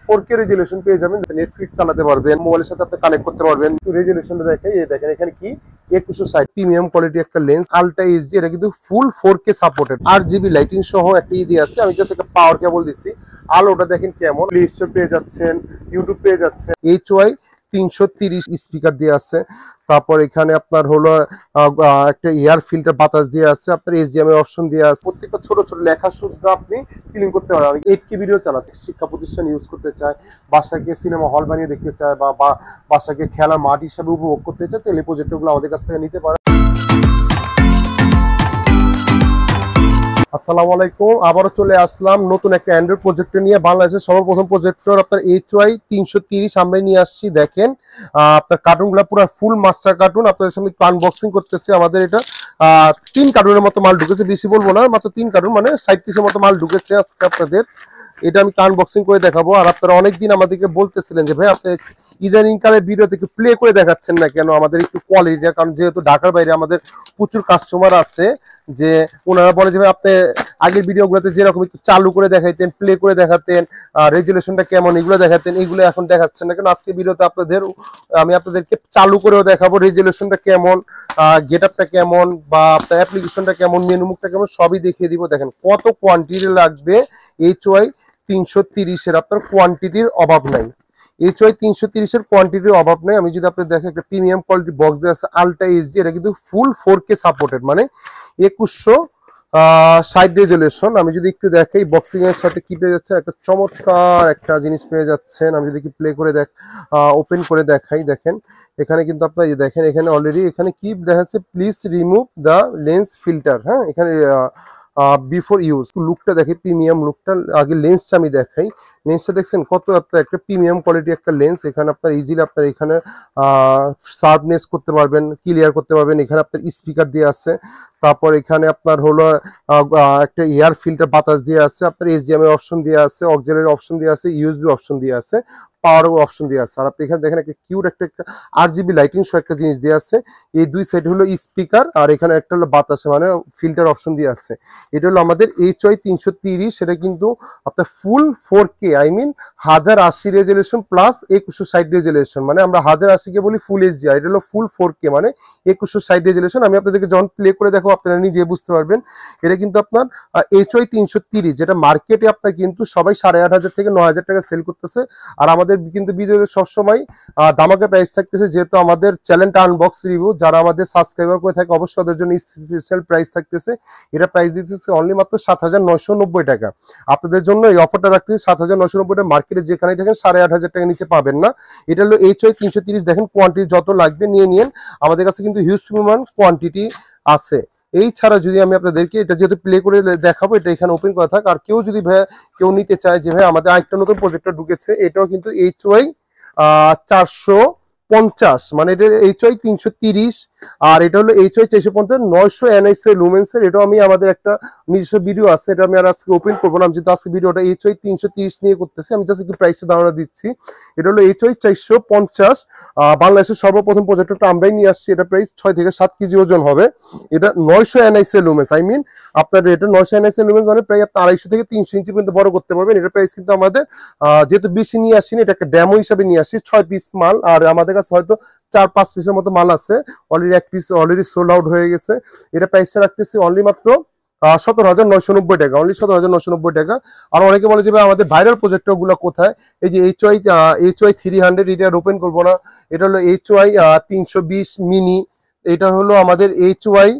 4K resolution পেয়ে যাবেন, Netflix চালাতে পারবেন, মোবাইলের সাথে আপনি কানেক্ট করতে পারবেন। রেজুলেশনটা দেখেন, এই দেখেন এখানে কি 2160 প্রিমিয়াম কোয়ালিটি একটা লেন্স, আলট্রা এইচডি, এটা কিন্তু ফুল 4K সাপোর্টেড, 8GB লাইটিং সহ একটা দিয়ে আছে। আমি জাস্ট একটা পাওয়ার কেবল দিচ্ছি। আলোটা দেখেন কেমন, প্লে স্টোর পেয়ে যাচ্ছেন, ইউটিউব পেয়ে যাচ্ছেন। HY 330 স্পিকার দিয়ে আছে। তারপর এখানে আপনার হলো একটা এয়ার ফিল্টার বাতাস দিয়ে আছে, আপনার HDMI অপশন দিয়ে আছে। প্রত্যেকটা ছোট ছোট লেখা শুদ্ধ আপনি ক্লিন করতে পারবেন। আমি 8K ভিডিও চালাচ্ছি, শিক্ষা প্রতিষ্ঠান ইউজ করতে চাই, বাসাকে সিনেমা হল বানিয়ে দেখতে চায়, বা বাসাকে খেলার মাঠ হিসাবে উপভোগ করতে চায়, তাহলে প্রজেক্টরগুলো আমাদের কাছ থেকে নিতে পারে। আসসালামু আলাইকুম, আবারও চলে আসলাম নতুন একটা অ্যান্ড্রয়েড প্রজেক্টর নিয়ে। বাংলাদেশের সর্বপ্রথম প্রজেক্টর আপনার HY 330 আমরা নিয়ে আসছি। দেখেন আপনার কার্টুনগুলো পুরো ফুল মাস্টার কার্টুন, আপনাদের সামনে একটু আনবক্সিং করতেছি। আমাদের এটা 3 কার্টুনের মতো মাল ঢুকেছে, বেশি বলবো না, মাত্র 3 কার্টুন, মানে 60 পিসের মতো মাল ঢুকেছে আজকে আপনাদের। এটা আমি আনবক্সিং করে দেখাবো। আর আপনারা অনেকদিন আমাদেরকে বলতেছিলেন যে ভাই আপনি ইদানিং কালের ভিডিওতে একটু প্লে করে দেখাচ্ছেন না কেন, আমাদের একটু কোয়ালিটিটা, কারণ যেহেতু ঢাকার বাইরে আমাদের প্রচুর কাস্টমার আছে, যে ওনারা বলে যে ভাই আপনি আগের ভিডিওগুলোতে যেরকম একটু চালু করে দেখাইতেন, প্লে করে দেখাতেন, রেজুলেশনটা কেমন এগুলো দেখাতেন, এগুলো এখন দেখাচ্ছেন না কেন। আজকে ভিডিওতে আমি আপনাদেরকে চালু করেও দেখাবো রেজুলেশনটা কেমন, গেট আপটা কেমন, বা আপনার অ্যাপ্লিকেশনটা কেমন, মেনু মুখটা কেমন, সবই দেখিয়ে দিব। দেখেন কত কোয়ান্টিটি লাগবে। HY 330 এর আপনার কোয়ান্টিটির অভাব নাই। HY 330 এর কোয়ান্টিটির অভাব নাই। আমি যদি আপনি দেখেন একটা প্রিমিয়াম কোয়ালিটি বক্স দেওয়া আছে, আলট্রা এইচডি, এটা কিন্তু ফুল 4K সাপোর্টেড, মানে 2160 রেজুলেশন। আমি যদি একটু দেখাই বক্সিং এর সাথে কি পেয়ে যাচ্ছে, একটা চমৎকার একটা জিনিস পেয়ে যাচ্ছেন। আমি যদি কি প্লে করে ওপেন করে দেখাই, দেখেন এখানে কিন্তু আপনার দেখেন এখানে অলরেডি এখানে কি দেখাচ্ছে, please remove the lens filter. হ্যাঁ, এখানে বিফোর ইউজ লুকটা দেখে, প্রিমিয়াম লুকটা। আগে লেন্সটা আমি দেখাই। লেন্সটা দেখছেন কত আপনার একটা প্রিমিয়াম কোয়ালিটি একটা লেন্স। এখানে আপনার ইজিলি আপনার এখানে শার্পনেস করতে পারবেন, ক্লিয়ার করতে পারবেন। এখানে আপনার স্পিকার দিয়ে আছে। তারপর এখানে আপনার হলো একটা এয়ার ফিল্টার বাতাস দিয়ে আছে, আপনার HDMI অপশন দিয়ে আছে, অক্সিলারি অপশন দিয়ে আছে, USB অপশন দিয়ে আছে, পাওয়ার অপশন দিয়ে আছে। আর আপনি এখানে দেখেন একটা কিউট একটা 8GB লাইটিং সহ একটা জিনিস দিয়ে আছে। এই দুই সাইড হলো স্পিকার, আর এখানে একটা হলো বাতাসে মানে ফিল্টার অপশন দিয়ে আছে। এটা হলো আমাদের HY 330। সেটা কিন্তু আপনার full 4K, I mean 1080 resolution plus 2160 resolution, মানে আমরা 1080 কে বলি ফুল এইচডি, আর এটা হলো ফুল 4K মানে 2160 রেজুলেশন। আমি আপনাদেরকে যখন প্লে করে দেখো আপনারা নিজে বুঝতে পারবেন। এটা কিন্তু আপনার HY 330, যেটা মার্কেটে আপনার কিন্তু সবাই 8500 থেকে 9000 টাকা সেল করতেছে। আর আমাদের কিন্তু ভিডিওতে সবসময় দামাকা প্রাইস থাকতেছে, যেহেতু আমাদের চ্যানেলটা আনবক্স রিভিউ, যারা আমাদের সাবস্ক্রাইবার করে থাকে অবশ্যই তাদের জন্য স্পেশাল প্রাইস থাকতেছে। এটা প্রাইস দিতেছে অনলি মাত্র 7990 টাকা। আপনাদের জন্য এই অফারটা রাখতেছে 7990 টাকা। মার্কেটে যেখানেই দেখেন 8500 টাকা নিচে পাবেন না। এটা হলো HY 330। দেখেন কোয়ান্টিটি যত লাগবে নিয়ে নিন, আমাদের কাছে কিন্তু হিউজ পরিমাণ কোয়ান্টিটি আছে। এই ছাড়া যদি আমি আপনাদেরকে এটা যেহেতু প্লে করে দেখাবো, এটা এখানে ওপেন করা থাক। আর কেউ নিতে চায় যে ভাই আমাদের আরেকটা নতুন প্রজেক্টর ঢুকেছে, এটাও কিন্তু HY 450, মানে এটা HY 330, আর এটা হলো HY 450 900 NIC লুমেন্সের। এটাও আমি আমাদের একটা নিজস্ব ভিডিও আছে, এটা আমি আর আজকে ওপেন করবো না। আমি যেহেতু আজকে ভিডিওটা HY 330 নিয়ে করতেছি, আমি জাস্ট একটু প্রাইসের ধারণা দিচ্ছি। এটা হলো HY 450, বাংলাদেশের সর্বপ্রথম প্রজেক্টরটা আমরাই নিয়ে আসছি। এটা প্রাইস 6 থেকে 7 কেজি ওজন হবে। এটা 900 NIC লুমেন্স, আই মিন আপনার এটা 900 NIC লুমেন্স, মানে প্রায় আপনি 250 থেকে 300 ইঞ্চি পর্যন্ত বড় করতে পারবেন। এটা প্রাইস কিন্তু আমাদের যেহেতু বেশি নিয়ে আসিনি, এটা একটা ডেমো হিসাবে নিয়ে আসি, 6 পিস মাল। আর আমাদের কাছে হয়তো 4-5 পিসের মতো মাল আছে, অলরেডি এক পিস অলরেডি সোল্ড আউট হয়ে গেছে। এটা প্রাইসটা রাখতেছি অনলি মাত্র 17,990 টাকা, অনলি 17,990 টাকা। আর অনেকে বলে যে আমাদের ভাইরাল প্রজেক্টর গুলো কোথায়, এই যে HY 300, এটা ওপেন করবো না। এটা হলো HY 320 মিনি, এটা হলো আমাদের HY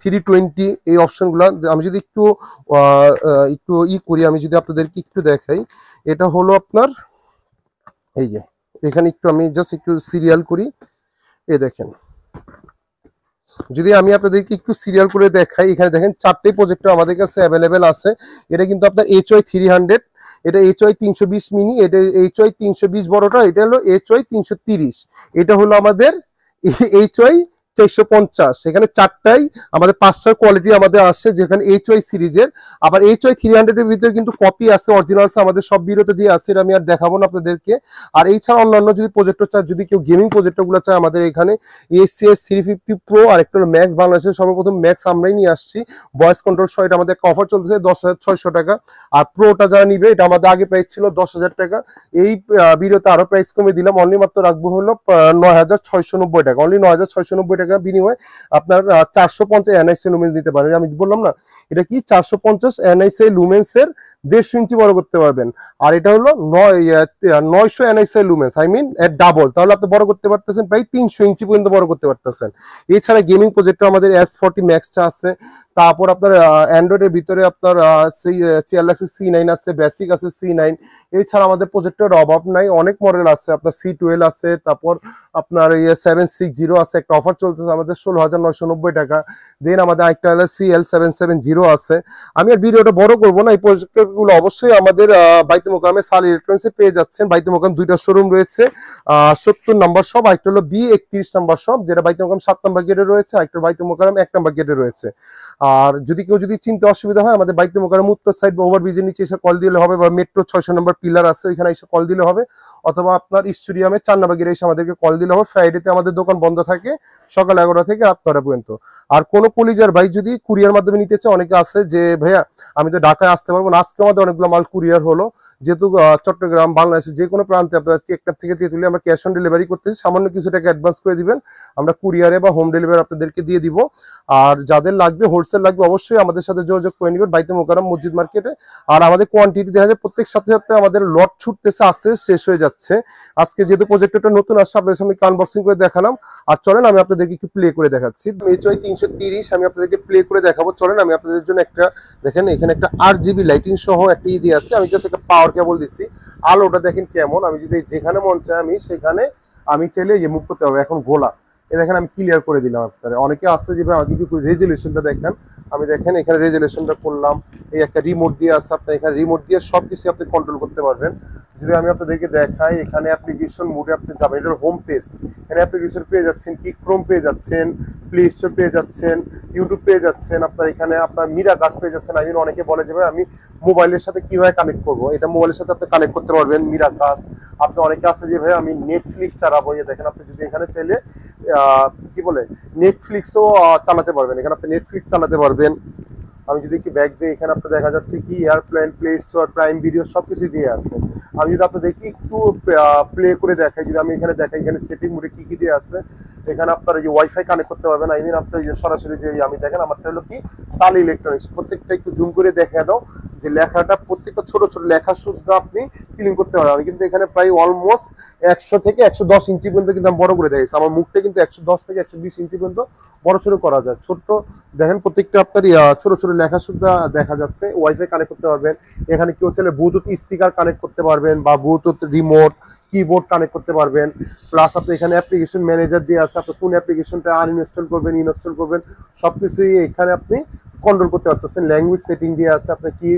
320। এই অপশন গুলা আমি যদি একটু করি, আমি যদি আপনাদেরকে একটু দেখাই, এটা হলো আপনার এই যে এখানে একটু আমি জাস্ট একটু সিরিয়াল করি। এই দেখেন, যদি আমি আপনাদেরকে একটু সিরিয়াল করে দেখাই, এখানে দেখেন 4টে প্রজেক্টর আমাদের কাছে অ্যাভেলেবেল আছে। এটা কিন্তু আপনার HY 300, এটা HY 320 মিনি, এটা HY 320 বড়টা, এটা হলো HY 330, এটা হলো আমাদের HY 450, এখানে চারটাই আমাদের 5টার কোয়ালিটি আমাদের আসছে, যেখানে HY সিরিজের। আবার HY 300 এর ভিতরে কিন্তু কপি আছে, অরিজিনাল আছে, আমাদের সব ভিডিওতে দিয়ে আছে, এটা আমি আর দেখাবো না আপনাদেরকে। আর এছাড়া অন্যান্য যদি প্রজেক্টর চায়, যদি কেউ গেমিং প্রজেক্টর গুলো চায়, আমাদের এখানে ACS 350 প্রো আর একটা হলো ম্যাক্স। বাংলাদেশের সর্বপ্রথম ম্যাক্স আমরাই নিয়ে আসছি, ভয়েস কন্ট্রোল সহ। এটা আমাদের একটা অফার চলতেছে 10,600 টাকা। আর প্রোটা যারা নিবে, এটা আমাদের আগে প্রাইস ছিল 10,000 টাকা, এই ভিডিওতে আরো প্রাইস কমে দিলাম, অনলি মাত্র রাখবো হলো 9,690 টাকা। অনলি 9,690 টাকা বিনিময়ে আপনার 450 NIC লুমেন্স দিতে পারেন। আমি বললাম না, এটা কি 450 NIC লুমেন্স এর 150 ইঞ্চি বড় করতে পারবেন। আর এটা হলো 900 NIC লুমেন্স, আই মিন এর ডাবল, তাহলে আপনি বড় করতে পারতেছেন প্রায় 300 ইঞ্চি পর্যন্ত বড় করতে পারতেছেন। এছাড়া গেমিং প্রজেক্টর আমাদের S40 ম্যাক্সটা আছে। তারপর আপনার অ্যান্ড্রয়েডের ভিতরে আপনার C9 আছে, বেসিক আছে C9। এছাড়া আমাদের প্রজেক্টরের অভাব নাই, অনেক মডেল আছে, আপনার C12 আছে, তারপর আপনার 760 আছে, একটা অফার চলতেছে আমাদের 16,990 টাকা। দেন আমাদের একটা হলো CL770 আছে। আমি আর ভিডিওটা বড় করবো না, এই প্রজেক্টর গুলো অবশ্যই আমাদের বাইতুল মোকাররমে সাল ইলেকট্রনিক্সে পেয়ে যাচ্ছেন। বাইতুল মোকাররম দুইটা শোরুম রয়েছে, 70 নম্বর শপ, একটা হলো B31 নম্বর শপ, যেটা বাইতুল মোকাররম 7 নম্বর গেটে রয়েছে, একটা বাইতুল মোকাররম 1 নম্বর গেটে রয়েছে। আর যদি কেউ চিনতে অসুবিধা হয়, আমাদের বাইতুল মোকাররম উত্তর সাইড বা ওভারব্রিজের নিচে এসে কল দিলে হবে, বা মেট্রো 600 নম্বর পিলার আছে, ওইখানে এসে কল দিলে হবে, অথবা আপনার স্টুডিয়ামে 4 নম্বর গেটে এসে আমাদেরকে কল দিলে হবে। ফ্রাইডেতে আমাদের দোকান বন্ধ থাকে সকাল 11টা থেকে রাত 9টা পর্যন্ত। আর কোনো কলিজার ভাই যদি কুরিয়ার মাধ্যমে নিতে চায়, অনেকে আছে যে ভাইয়া আমি তো ঢাকায় আসতে পারবো না, আজকে আমাদের অনেকগুলো মাল কুরিয়ার হলো, যেহেতু চট্টগ্রাম বাংলাদেশের যে কোনো প্রান্তে আপনার একটা থেকে তুলে আমরা ক্যাশ অন ডেলিভারি করতেছি, সামান্য কিছু টাকা অ্যাডভান্স করে দিবেন, আমরা কুরিয়ারে বা হোম ডেলিভারি আপনাদেরকে দিয়ে দিব। আর যাদের লাগবে হোলসেল লাগবে, অবশ্যই আমাদের সাথে যোগাযোগ করে নেবেন বাইতুল মোকাররম মসজিদ মার্কেটে। আর আমাদের কোয়ান্টিটি দেখা যায় প্রত্যেক সপ্তাহে আমাদের লট ছুটতেছে, আস্তে শেষ হয়ে যাচ্ছে। আজকে যেহেতু প্রজেক্টরটা নতুন আসছে, আপনাদের সামনে আনবক্সিং করে দেখালাম। আর চলেন আমি আপনাদেরকে একটু প্লে করে দেখাচ্ছি। HY 330 আমি আপনাদেরকে প্লে করে দেখাবো। চলেন আমি আপনাদের জন্য একটা দেখেন, এখানে একটা RGB লাইটিং সহ একটা দিয়ে আছে। আমি জাস্ট একটা পাওয়ার কেবল দিচ্ছি, আলোটা দেখেন কেমন। আমি যদি যেখানে মন চাই আমি সেখানে আমি চাইলে মুভ করতে হবে। এখন গোলা এ দেখেন আমি ক্লিয়ার করে দিলাম আপনারা। অনেকে আসছে যে ভাই আমাকে একটু রেজুলেশনটা দেখেন, আমি দেখেন এখানে রেজুলেশনটা করলাম। এই একটা রিমোট দিয়ে আছে, আপনি এখানে রিমোট দিয়ে সবকিছু আপনি কন্ট্রোল করতে পারবেন। যদি আমি আপনাদেরকে দেখাই, এখানে অ্যাপ্লিকেশন মোডে আপনি যাবেন, এটার হোম পেজ, এখানে অ্যাপ্লিকেশন পেয়ে যাচ্ছেন, কি ক্রোম পেয়ে যাচ্ছেন, প্লে স্টোর পেয়ে যাচ্ছেন, ইউটিউব পেয়ে যাচ্ছেন, আপনার এখানে আপনার মিরাকাস পেয়ে যাচ্ছেন। আমি অনেকে বলে যে ভাই আমি মোবাইলের সাথে কিভাবে কানেক্ট করবো, এটা মোবাইলের সাথে আপনি কানেক্ট করতে পারবেন মিরাকাস। আপনি অনেকে আছে যে ভাই আমি নেটফ্লিক্স চালাবো, দেখেন আপনি যদি এখানে চাইলে কি বলে নেটফ্লিক্সও চালাতে পারবেন, এখানে আপনি নেটফ্লিক্স চালাতে পারবেন। আমি যদি কি ব্যাক দিই, এখানে আপনার দেখা যাচ্ছে কি airplane, play store, prime video সবকিছু দিয়ে আছে। আমি যদি আপনাদেরকে একটু প্লে করে দেখাই, যদি আমি এখানে দেখাই, এখানে সেটিং মোডে কি কি দিয়ে আছে, এখানে আপনার এই ওয়াইফাই কানেক্ট করতে পারবেন। আই মিন আপনার সরাসরি যে আমি দেখেন আমারটা হলো কি সাল ইলেকট্রনিক্স। প্রত্যেকটা একটু জুম করে দেখা দাও যে লেখাটা, প্রত্যেকটা ছোট ছোট লেখা শুদ্ধ আপনি ক্লিন করতে পারবেন। আমি কিন্তু এখানে প্রায় অলমোস্ট 100 থেকে 110 ইঞ্চি পর্যন্ত কিন্তু আমি বড় করে দেখেছি। আমার মুখটা কিন্তু 110 থেকে 120 ইঞ্চি পর্যন্ত বড় ছোট করা যায়। ছোট্ট দেখেন প্রত্যেকটা আপনার ছোট ছোট লেখা শুদ্ধ দেখা যাচ্ছে। ওয়াইফাই কানেক্ট করতে পারবেন, এখানে কেউ চাইলে ব্লুটুথ স্পিকার কানেক্ট করতে পারবেন, বা ব্লুটুথ রিমোট কিবোর্ড কানেক্ট করতে পারবেন। প্লাস আপনি এখানে অ্যাপ্লিকেশন ম্যানেজার দিয়ে আছে, আপনি কোন অ্যাপ্লিকেশনটা আনইনস্টল করবেন, ইনস্টল করবেন, সবকিছুই এখানে আপনি কন্ট্রোল করতে পারতেছেন। ল্যাঙ্গুয়েজ সেটিং দিয়ে আছে, আপনার কি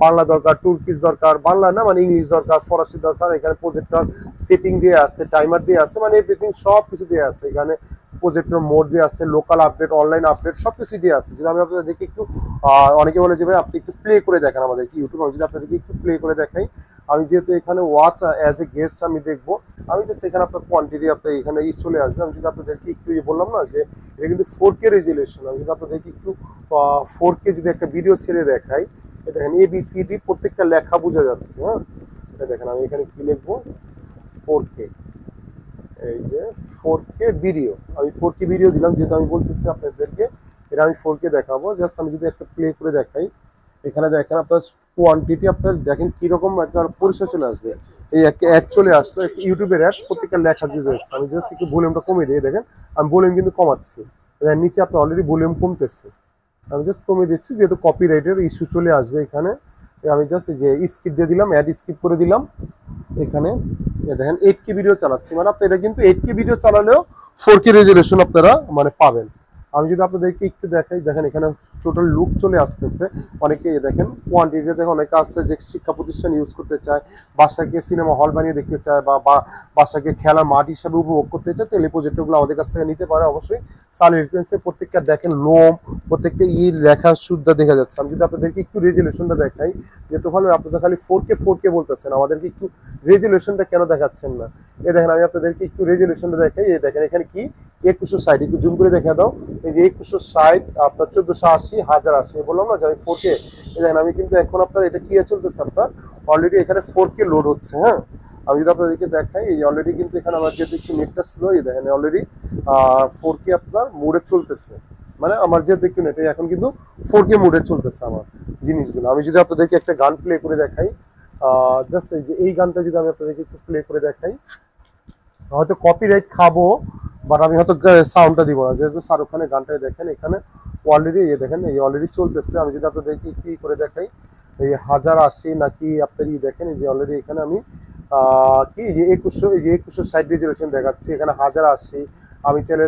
বাংলা দরকার, তুর্কিশ দরকার, বাংলা না মানে ইংলিশ দরকার, ফরাসি দরকার, এখানে প্রজেক্টর সেটিং দিয়ে আছে, টাইমার দিয়ে আছে, মানে এভরিথিং সব কিছু দিয়ে আছে। এখানে প্রজেক্টর মোড দিয়ে আছে, লোকাল আপডেট, অনলাইন আপডেট সবকিছু দিয়ে আছে। যদি আমি আপনাদেরকে একটু অনেকে বলে যে ভাই আপনি একটু প্লে করে দেখেন আমাদের কি ইউটিউব, আমি যদি আপনাদেরকে একটু প্লে করে দেখাই, আমি যেহেতু এখানে ওয়াচ অ্যাজ এ গেস্ট আমি দেখবো, আমি যে সেখানে আপনার কোয়ান্টিটি আপনার এখানে চলে আসবে। আমি যদি আপনাদেরকে একটু বললাম না যে এটা কিন্তু 4K রেজুলেশন, আমি যদি আপনাদেরকে একটু 4K যদি একটা ভিডিও ছেড়ে দেখাই, দেখেন ABCD প্রত্যেকটা লেখা বোঝা যাচ্ছে। হ্যাঁ দেখেন আমি এখানে কি লিখবো, 4K, এই যে 4K ভিডিও, আমি 4K ভিডিও দিলাম, যেহেতু আমি বলতেছি আপনাদেরকে এটা আমি 4K দেখাবো। জাস্ট আমি যদি একটা প্লে করে দেখাই, এখানে দেখেন আপনার কোয়ান্টিটি আপনার দেখেন কিরকম একটা পরিষ্কার চলে আসবে। এই একটা অ্যাড চলে আসলো, একটা ইউটিউবের অ্যাড, প্রত্যেকটা লেখা যে রয়েছে। আমি জাস্ট একটু ভলিউমটা কমিয়ে দিই, দেখেন আমি ভলিউম কিন্তু কমাচ্ছি, নিচে আপনার অলরেডি ভলিউম কমতেছে, আমি জাস্ট কমিয়ে দিচ্ছি যেহেতু কপিরাইটের ইস্যু চলে আসবে এখানে। আমি জাস্ট যে স্কিপ দিয়ে দিলাম, অ্যাড স্কিপ করে দিলাম। এখানে দেখেন 8K ভিডিও চালাচ্ছি, মানে আপনি এটা কিন্তু 8K ভিডিও চালালেও 4K রেজুলেশন আপনারা মানে পাবেন। আমি যদি আপনাদেরকে একটু দেখাই, দেখেন এখানে টোটাল লুক চলে আসতেছে। অনেকে দেখেন কোয়ান্টিটি দেখে অনেকে আসছে যে শিক্ষা প্রতিষ্ঠান ইউজ করতে চায়, বাসাকে সিনেমা হল বানিয়ে দেখতে চায়, বা বাসাকে খেলার মাঠ হিসাবে উপভোগ করতে চায়, তাহলে প্রজেক্টরগুলো আমাদের কাছ থেকে নিতে পারে। অবশ্যই সাল ইলেকট্রনিক্সে প্রত্যেকটা দেখেন লোম, প্রত্যেকটা লেখা শুদ্ধ দেখা যাচ্ছে। আমি যদি আপনাদেরকে একটু রেজুলেশনটা দেখাই, যেহেতু ভালো আপনাদের খালি 4K বলতেছেন, আমাদেরকে একটু রেজুলেশনটা কেন দেখাচ্ছেন না? এই দেখেন আমি আপনাদেরকে একটু রেজুলেশনটা দেখাই। এই দেখেন এখানে কি 2160, একটু জুম করে দেখা দাও। এই যে 2160 আপনার 1480 1080 বললাম না যে আমি 4K। এই দেখেন আমি কিন্তু এখন আপনার এটা কি চলতেছে, আপনার অলরেডি এখানে 4K লোড হচ্ছে। হ্যাঁ, আমি যদি আপনাদেরকে দেখাই, এই অলরেডি কিন্তু এখানে আমার যেহেতু একটু নেটটা স্লো, এই দেখেন অলরেডি 4K আপনার মোডে চলতেছে। মানে আমার যেহেতু একটু নেট এখন কিন্তু 4K মোডে চলতেছে আমার জিনিসগুলো। আমি যদি আপনাদেরকে একটা গান প্লে করে দেখাই, জাস্ট এই যে এই গানটা যদি আমি আপনাদেরকে একটু প্লে করে দেখাই, হয়তো কপিরাইট খাবো, বাট আমি হয়তো সাউন্ডটা দিব না, যেহেতু শাহরুখ খানের গানটাই দেখেন এখানে অলরেডি দেখেন এই অলরেডি চলতেছে। আমি যদি আপনাদেরকে কি করে দেখাই, এই 1080 নাকি আপনার দেখেন এই যে অলরেডি এখানে আমি কি যে 2160 রেজুলেশন দেখাচ্ছি, এখানে 1080। আমি চাইলে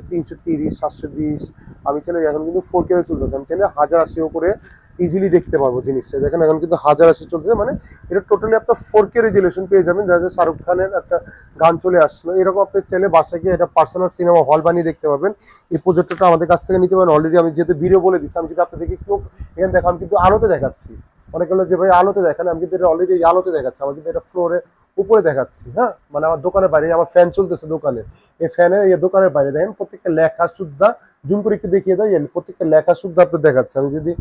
330 720, আমি চাইলে এখন কিন্তু 4K চলতেছে, আমি চাইলে 1080 করে ইজিলি দেখতে পারবো জিনিসটা। দেখেন এখন কিন্তু 1080 চলতেছে, মানে এটা টোটালি আপনার 4K রেজুলেশন পেয়ে যাবেন। দেখা যায় শাহরুখ খানের একটা গান চলে আসলো, এরকম আপনি চাইলে বাসায় গিয়ে এটা পার্সোনাল সিনেমা হল বানিয়ে দেখতে পারবেন। এই প্রজেক্টরটা আমাদের কাছ থেকে নিতে পারেন। অলরেডি আমি যেহেতু ভিডিও বলে দিচ্ছি, আমি যদি আপনাদেরকে একটু এখানে দেখো, আমি কিন্তু আলোতে দেখাচ্ছি। অনেকে হলো যে ভাই আলোতে দেখেন, আমি কিন্তু এটা অলরেডি আলোতে দেখাচ্ছি, আমার কিন্তু এটা ফ্লোরে উপরে দেখাচ্ছি। হ্যাঁ, মানে আমার দোকানের বাইরে আমার ফ্যান চলতেছে দোকানে, এই ফ্যানের এই দোকানের বাইরে দেখেন প্রত্যেকটা লেখা শুদ্ধা জুম করে একটু দেখিয়ে দেয়, প্রত্যেকটা লেখা শুদ্ধা আপনি দেখাচ্ছে। আমি যদি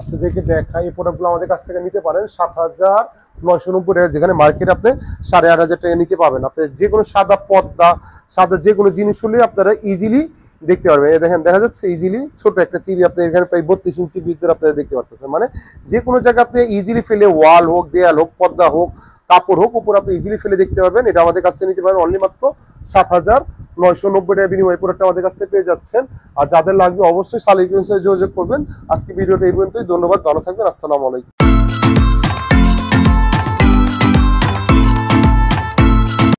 আপনাদেরকে দেখাই, এই প্রোডাক্টগুলো আমাদের কাছ থেকে নিতে পারেন 7990 টাকা, যেখানে মার্কেটে আপনি 8500 টাকার নিচে পাবেন। আপনি যে কোনো সাদা পর্দা, সাদা যে কোনো জিনিস হলে আপনারা ইজিলি দেখতে পারবেন। এই দেখেন দেখা যাচ্ছে ইজিলি ছোট একটা টিভি আপনি এখানে প্রায় 32 ইঞ্চি ভিতরে আপনারা দেখতে পারতেছেন। মানে যে কোনো জায়গা আপনি ইজিলি ফেলে, ওয়াল হোক, দেয়াল হোক, পর্দা হোক, কাপড় হোক, উপর আপনি ইজিলি ফেলে দেখতে পারবেন। এটা আমাদের কাছ থেকে নিতে পারেন অনলি মাত্র 7990 টাকা বিনিময়ে প্রোডাক্টটা আমাদের কাছ থেকে পেয়ে যাচ্ছেন। আর যাদের লাগবে অবশ্যই সাল ইলেকট্রনিক্সে যোগাযোগ করবেন। আজকে ভিডিওটা এই পর্যন্তই। ধন্যবাদ, ভালো থাকবেন, আসসালামু আলাইকুম।